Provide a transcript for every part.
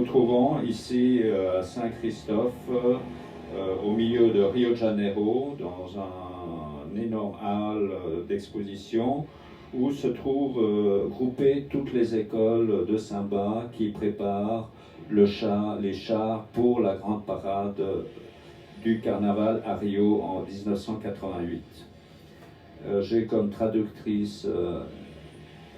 nous trouvons ici à Saint-Christophe, au milieu de Rio de Janeiro, dans un énorme hall d'exposition où se trouvent groupées toutes les écoles de samba qui préparent les chars pour la grande parade du carnaval à Rio en 1988. J'ai comme traductrice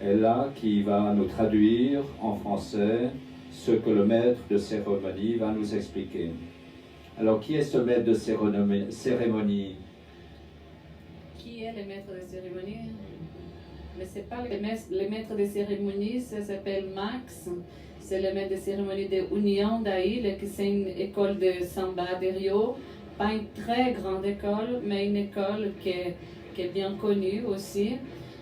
Ella qui va nous traduire en français ce que le maître de cérémonie va nous expliquer. Alors, qui est ce maître de cérémonie? Qui est le maître de cérémonie? Mais c'est pas le maître de cérémonie, ça s'appelle Max. C'est le maître de cérémonie de União da Ilha, qui c'est une école de samba de Rio. Pas une très grande école, mais une école qui est bien connue aussi.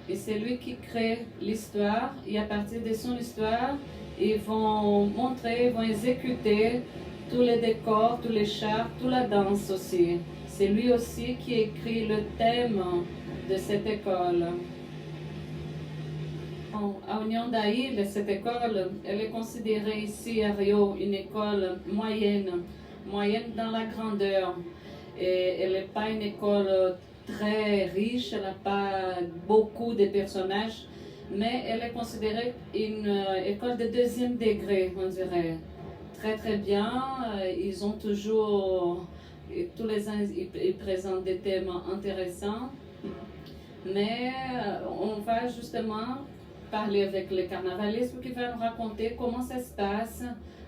Et c'est lui qui crée l'histoire. Et à partir de son histoire, ils vont montrer, ils vont exécuter tous les décors, tous les chars, toute la danse aussi. C'est lui aussi qui écrit le thème de cette école. À União da Ilha, cette école, elle est considérée ici à Rio une école moyenne dans la grandeur. Et elle n'est pas une école très riche, elle n'a pas beaucoup de personnages, mais elle est considérée une école de deuxième degré, on dirait. Très très bien, ils ont toujours, tous les ans, ils présentent des thèmes intéressants, mais on va justement parler avec le carnavaliste qui va nous raconter comment ça se passe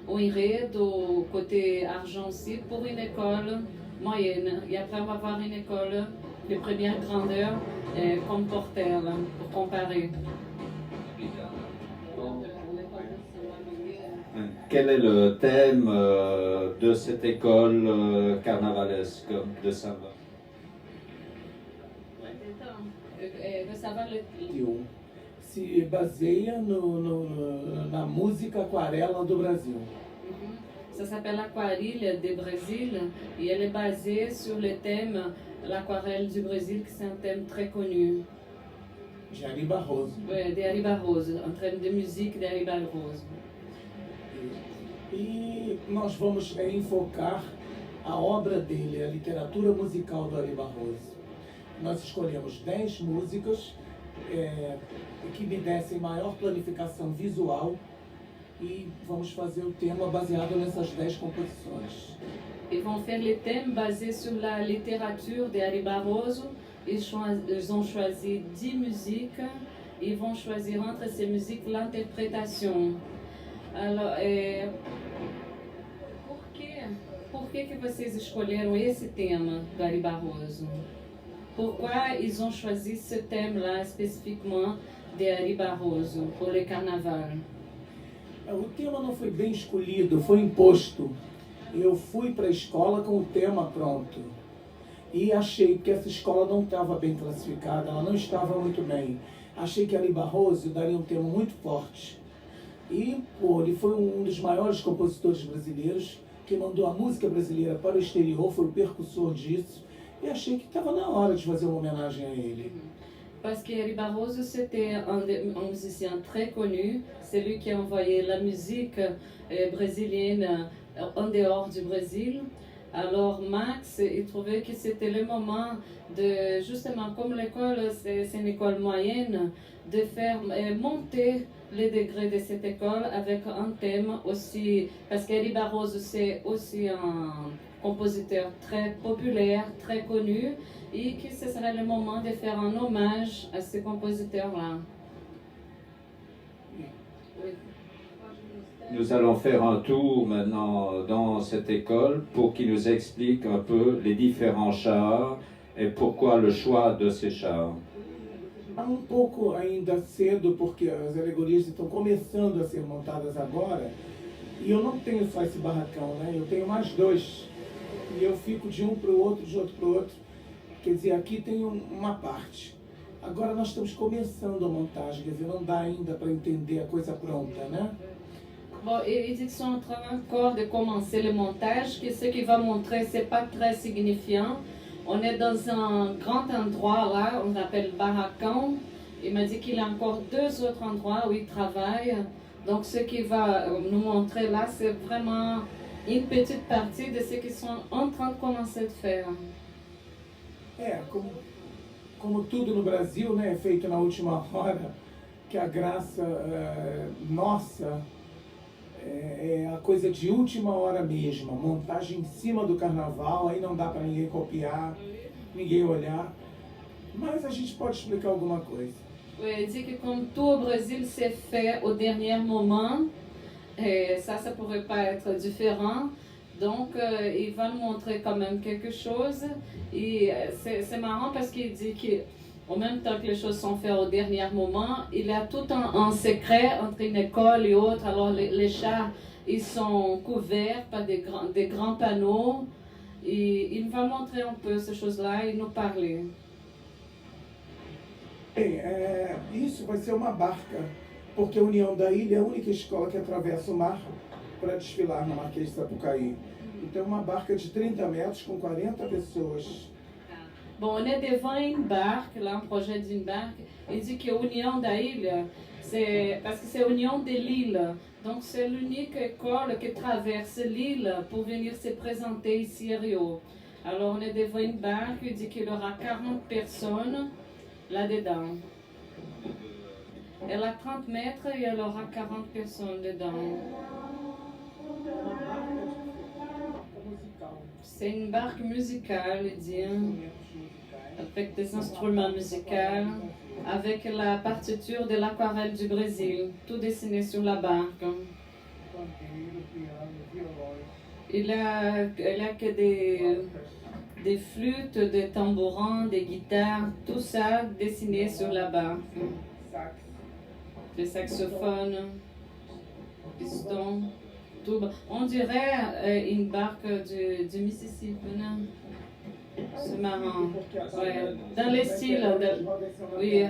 au enredo, côté argent aussi, pour une école moyenne. Et après, on va voir une école de première grandeur comme Portela, pour comparer. Quel est le thème de cette école carnavalesque de samba? De savoir le... Se baseia na música aquarela do Brasil. Ça s'appelle l'Aquarelle du Brésil et elle est basée sur le thème l'aquarelle du Brésil, qui c'est un thème très connu. De Ari Barroso. Oui, de Ari Barroso, un thème de musique de Ari Barroso. E nós vamos enfocar a obra dele, a literatura musical do Ari Barroso. Nós escolhemos 10 músicas que me dessem maior planificação visual e vamos fazer o tema baseado nessas 10 composições. Ils vont faire les thèmes basés sur la littérature de Ari Barroso. Ils ont choisi 10 musiques. Ils vont choisir entre ces musiques l'interprétation. Alors, por que vocês escolheram esse tema do Ari Barroso? Pourquoi ils ont choisi ce thème-là spécifiquement de Ari Barroso pour le carnaval? O tema não foi bem escolhido, foi imposto. Eu fui para a escola com o tema pronto. E achei que essa escola não estava bem classificada, ela não estava muito bem. Achei que Ari Barroso daria um tema muito forte. E ele foi um dos maiores compositores brasileiros, que mandou a música brasileira para o exterior, foi o percussor disso. E achei que estava na hora de fazer uma homenagem a ele. Parce que Ari Barroso, c'était un musicien très connu. C'est lui qui a envoyé la musique brésilienne en dehors du Brésil. Alors Max, il trouvait que c'était le moment de, justement, comme l'école, c'est une école moyenne, de faire monter les degrés de cette école avec un thème aussi, parce qu'Ari Barroso, c'est aussi un compositeur très populaire, très connu, et que ce serait le moment de faire un hommage à ce compositeur-là. Nous allons faire un tour maintenant dans cette école pour qu'il nous explique un peu les différents chars et pourquoi le choix de ces chars. Um pouco ainda cedo, porque as alegorias estão começando a ser montadas agora, e eu não tenho só esse barracão, né? Eu tenho mais 2, e eu fico de um para o outro, de outro para o outro. Quer dizer, aqui tem uma parte. Agora nós estamos começando a montagem, quer dizer, não dá ainda para entender a coisa pronta, né? Bon, ils disent qu'ils sont en train encore de commencer le montage, que ce qu'il va montrer, c'est pas très signifiant. On est dans un grand endroit là, on l'appelle Barracão. Il m'a dit qu'il a encore 2 autres endroits où il travaille Donc ce qu'il va nous montrer là, c'est vraiment une petite partie de ce qu'ils sont en train de commencer de faire. Como tudo no Brasil, né, é feito na última hora, que a graça nossa é a coisa de última hora mesmo, a montagem em cima do carnaval, aí não dá para ninguém copiar, ninguém olhar, mas a gente pode explicar alguma coisa. Oui, il dit que comme tout au Brésil c'est fait au dernier moment, ça pourrait pas être différent. Donc, il va nous montrer quand même quelque chose. Et c'est marrant parce qu'il dit qu'au même temps que les choses sont faites au dernier moment, il y a tout un secret entre une école et autre. Alors, les chars, ils sont couverts par des grands panneaux. Et il va montrer un peu ces choses-là et nous parler. Bem, isso vai ser uma barca, porque a União da Ilha é a única escola que atravessa o mar para desfilar na Marquês de Sapucaí. Então, uma barca de 30 metros com 40 pessoas. Bon, on est devant une barque, là, un projet d'une barque. Il dit que l'Union da Ilha, c'est parce que c'est l'Union de l'île. Donc, c'est l'unique école qui traverse l'île pour venir se présenter ici à Rio. Alors, on est devant une barque, il dit qu'il y aura 40 personnes là-dedans. Elle a 30 mètres et elle aura 40 personnes dedans. C'est une barque musicale, il dit, avec des instruments musicaux, avec la partiture de l'aquarelle du Brésil, tout dessiné sur la barque. Il a que des flûtes, des tambourins, des guitares, tout ça dessiné sur la barque. Des saxophones, pistons. Tout. On dirait une barque du Mississippi, non? C'est marrant. Ouais. Dans les styles, oui,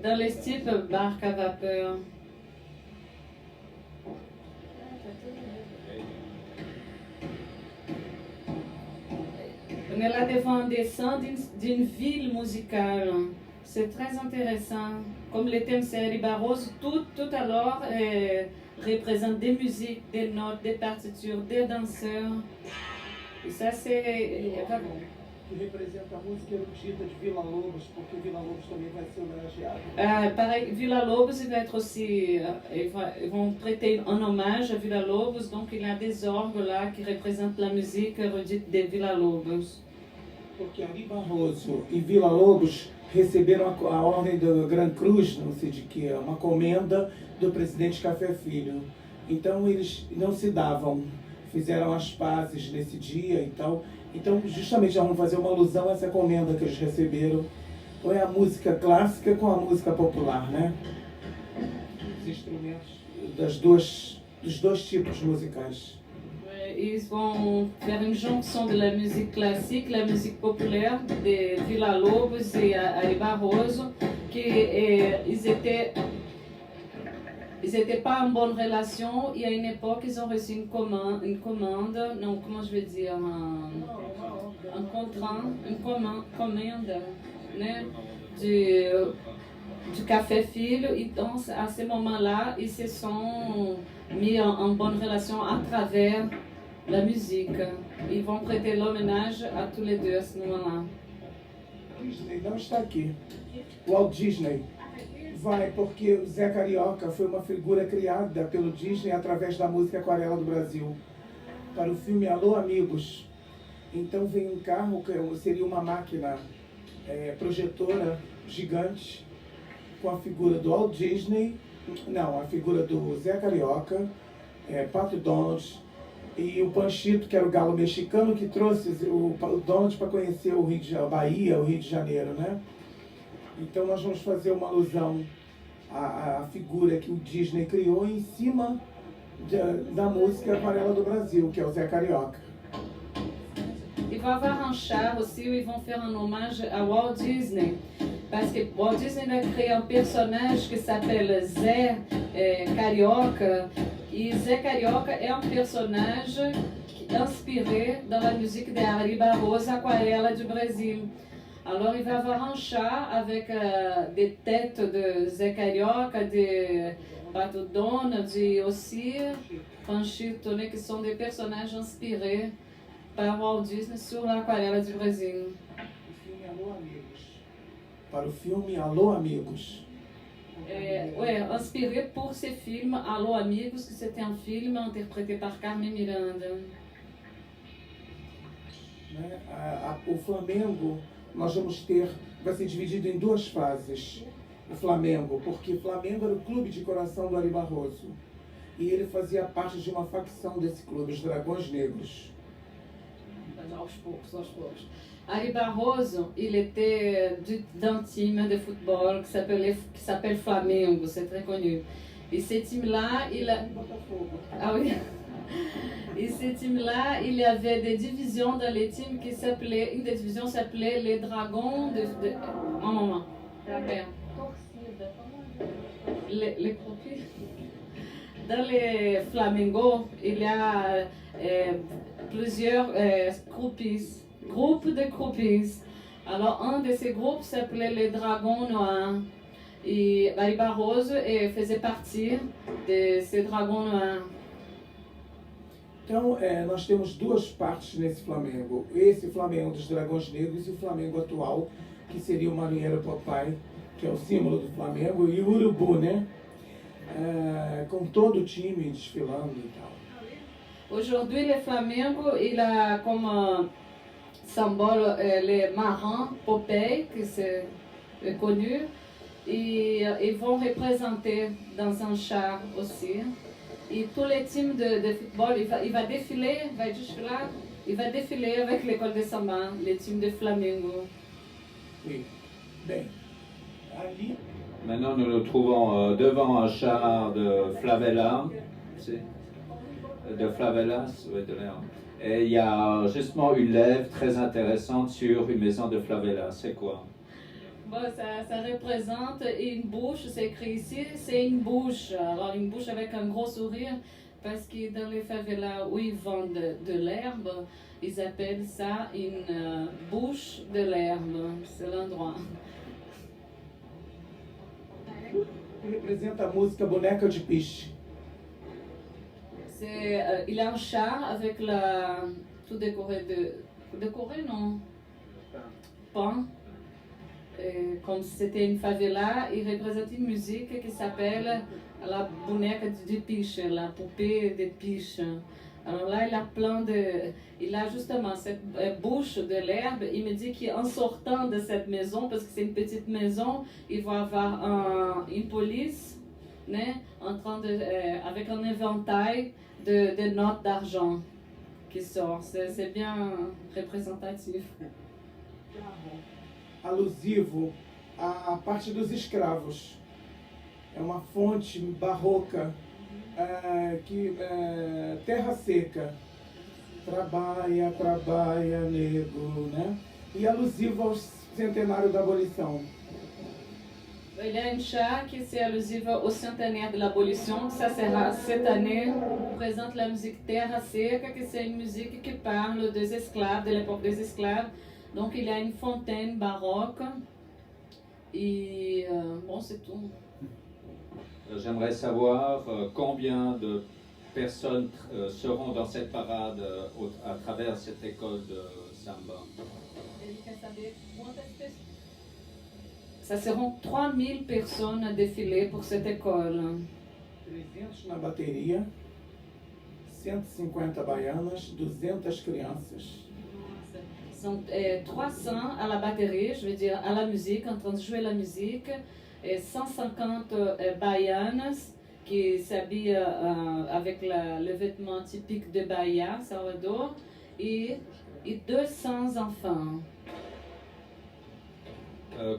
dans les styles barque à vapeur. On est là devant un dessin d'une ville musicale. C'est très intéressant. Comme le thème c'est Ari Barroso, tout alors représente des musiques, des notes, des partitures, des danseurs. E ça c'est... Que representa a música erudita de Vila Lobos, porque Vila Lobos também vai ser homenageado. Pareil, Vila Lobos, il va être aussi, ils vont prêter un hommage à Vila Lobos, donc il y a des orgues là qui représentent la musique érudite de Vila Lobos. Porque Ari Barroso e Vila Lobos receberam a ordem do Gran Cruz, não sei de que, uma comenda do presidente Café Filho. Então eles não se davam, fizeram as pazes nesse dia e tal. Então justamente já vamos fazer uma alusão a essa comenda que eles receberam. Ou é a música clássica com a música popular, né? Os instrumentos dos dois tipos musicais. Ils vont faire une jonction de la musique classique, la musique populaire de Vila Lobos et Ari Barroso, ils étaient pas en bonne relation. Et à une époque, ils ont reçu une commande, non, comment je vais dire, un contrat, une commande, né, du Café Filho. Et donc, à ce moment-là, ils se sont mis en bonne relation à travers la musique. Ils vont prêter l'hommage à tous les deux à ce moment-là. Disney não está aqui. Walt Disney vai porque o Zé Carioca foi uma figura criada pelo Disney através da música Aquarela do Brasil para o filme Alô Amigos. Então vem um carro que seria uma máquina projetora gigante com a figura do Walt Disney, não, a figura do Zé Carioca, Pato Donald e o Panchito, que era o galo mexicano que trouxe o Donald para conhecer o Rio de Janeiro, Bahia, o Rio de Janeiro, né? Então nós vamos fazer uma alusão à figura que o Disney criou em cima da música Aquarela do Brasil, que é o Zé Carioca. Il va y avoir un char aussi où ils vont faire un hommage à Walt Disney. Parce que Walt Disney a créé un personnage qui s'appelle Zé Carioca. Et Zé Carioca est un personnage inspiré dans la musique de Ari Barroso, Aquarela du Brésil. Alors il va avoir un chat avec des têtes de Zé Carioca, de Pato Donald, de Ossir, Panchito, né, que são des personnages inspirés par Walt Disney sur l'aquarela de Brasil. Para o filme Alô Amigos. Inspiré pour ce film Alô Amigos, que c'était un film interprété par Carmen Miranda. Né? O Flamengo, nós vamos ter, vai ser dividido em duas fases. O Flamengo, porque o Flamengo era o clube de coração do Ari Barroso. E ele fazia parte de uma facção desse clube, os Dragões Negros. Aos poucos, aos poucos. Ari Barroso, il était d'un team de football qui s'appelle Flamengo, c'est très connu. Et ce team-là, Ah oui. Et ce team-là, il y avait des divisions dans les teams qui s'appelaient... Une des divisions s'appelait les Dragons de... Un moment. Les croupiers. Dans les Flamengo, il y a plusieurs groupies, groupes de groupies. Alors, un de ces groupes s'appelait les Dragons Noirs. E Ari Barroso faisait partie de ces Dragons Noirs. Então, nós temos duas partes nesse Flamengo. Esse Flamengo dos Dragões Negros e o Flamengo atual, que seria o Marinheiro Papai, que é o símbolo do Flamengo, e o Urubu, né? Com todo o time desfilando e tal. Aujourd'hui, le Flamengo, il a comme symbole les marins Popeye, que c'est connu. Et ils vont représenter dans un char aussi. Et tous les teams de football, il va défiler avec l'école de samba, les teams de Flamengo. Oui. Bem, ali... Maintenant, nous nous trouvons devant un char de Flavela. De Flavelas, oui, de l'air. Et il y a justement une lèvre très intéressante sur une maison de Flavela. C'est quoi? Bon, ça représente une bouche, c'est écrit ici, c'est une bouche. Alors une bouche avec un gros sourire, parce que dans les favelas où ils vendent de l'herbe, ils appellent ça une bouche de l'herbe. C'est l'endroit. Representa a música Boneca de Piche. Il a un char avec tout décoré décoré, non? Pain. Comme c'était une favela, il représente une musique qui s'appelle la boneca de piche, la poupée de piche. Alors là, il a justement cette bouche de l'herbe. Il me dit qu'en sortant de cette maison, parce que c'est une petite maison, il va avoir une police, né, avec un éventail de notes d'argent qui sort. C'est bien représentatif. Alusivo à parte dos escravos. É uma fonte barroca, terra seca, trabalha, trabalha, nego, né? E alusivo ao centenário da abolição. Il y a une charte qui est allusive au centenaire de l'abolition, ça sera cette année, présente la musique Terra Seca, que c'est une musique qui parle des esclaves, de l'époque des esclaves. Donc il y a une fontaine baroque et bon, c'est tout. J'aimerais savoir combien de personnes seront dans cette parade à travers cette école de samba. Ça seront 3000 personnes à défiler pour cette école. 300 na bateria, 150 baianas, 200 crianças. Sont 300 à la batterie, je veux dire à la musique, en train de jouer la musique, et 150 baianas qui s'habillent avec le vêtement typique de Bahia, Salvador, et 200 enfants.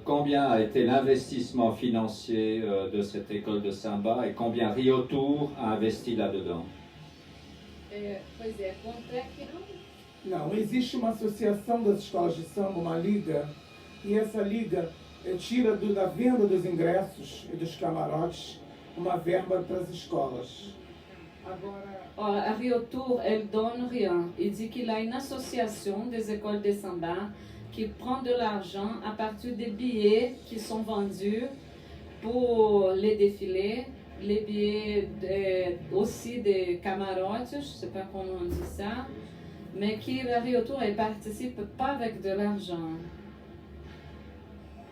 Combien a été l'investissement financier de cette école de samba et combien Rio Tour a investi là-dedans? Pois é, quanto é que... Não, existe uma associação das escolas de samba, uma liga, e essa liga tira da venda dos ingressos e dos camarotes uma verba para as escolas. Agora, a Rio Tour, elle donne rien. Il dit qu'il a une association des écoles de samba qui prend de l'argent à partir des billets qui sont vendus pour les défilés, les billets aussi des camarotes, je ne sais pas comment on dit ça, mais que a Rio Tour ne participe pas avec de l'argent.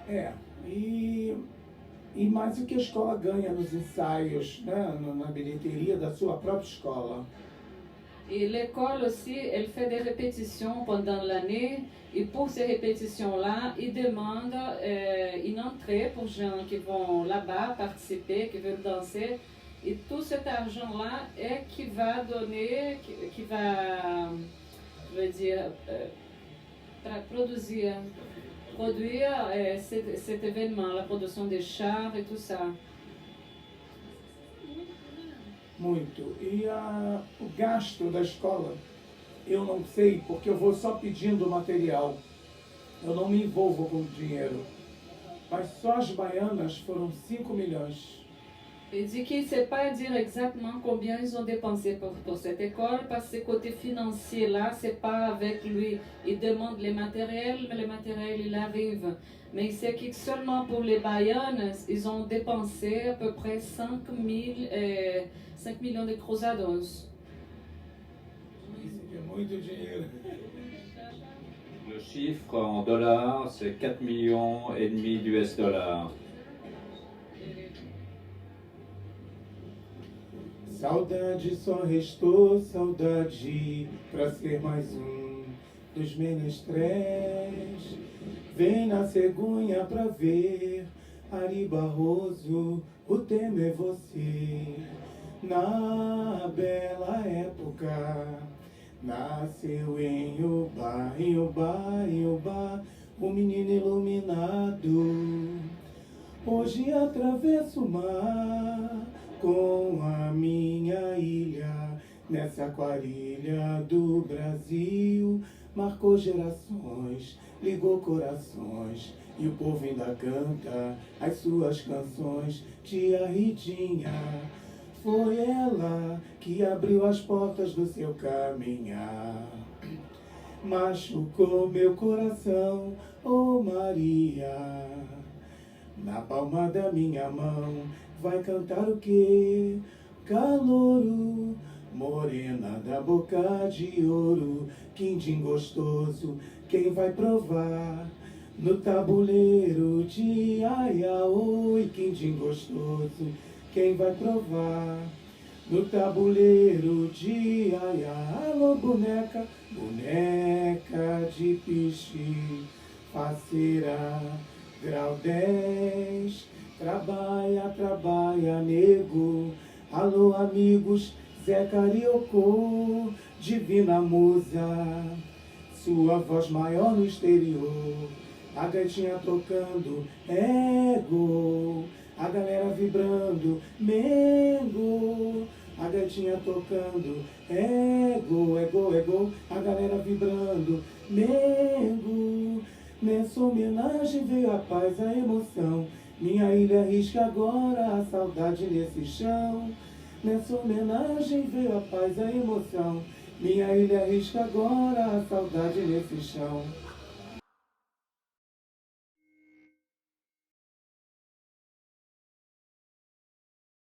E mais o que a escola ganha nos ensaios, né, na bilheteria da sua própria escola. Et l'école aussi, elle fait des répétitions pendant l'année. Et pour ces répétitions-là, ils demandent une entrée pour gens qui vont là-bas participer, qui veulent danser. Et tout cet argent-là est qui va donner, qui va, je veux dire, produire cet événement, la production des chars et tout ça. Muito. E o gasto da escola, eu não sei, porque eu vou só pedindo material. Eu não me envolvo com dinheiro. Mas só as baianas foram 5 milhões. Il dit qu'il ne sait pas dire exactement combien ils ont dépensé pour cette école, parce que côté financier là, c'est pas avec lui. Il demande les matériels, mais les matériels il arrive. Mais il sait que seulement pour les Baianes, ils ont dépensé à peu près 5 millions de cruzados. Isso é muito dinheiro. Le chiffre en dollars, c'est 4,5 millions d'US dollars. Saudade, só restou saudade pra ser mais dos menestréis. Vem na cegonha pra ver Ari Barroso, o tema é você. Na bela época nasceu em Iubá, Iubá, Iubá, o menino iluminado. Hoje atravesso o mar com a minha ilha, nessa aquarilha do Brasil. Marcou gerações, ligou corações, e o povo ainda canta as suas canções. Tia Ritinha, foi ela que abriu as portas do seu caminhar. Machucou meu coração, oh Maria. Na palma da minha mão vai cantar o quê? Calouro, morena da boca de ouro, quindim gostoso, quem vai provar? No tabuleiro de Aiaoi, quindim gostoso, quem vai provar? No tabuleiro de Aiá, alô boneca, boneca de piche, faceira, grau 10, trabalha, trabalha, nego. Alô amigos, Zé Cariocô, divina musa, sua voz maior no exterior. A gaitinha tocando, ego, a galera vibrando, mengo. A gaitinha tocando, ego, ego, ego, a galera vibrando, mengo. Nessa homenagem veio a paz, a emoção. Minha ilha risca agora a saudade nesse chão. Nessa homenagem veio a paz, a emoção. Minha ilha risca agora a saudade nesse chão.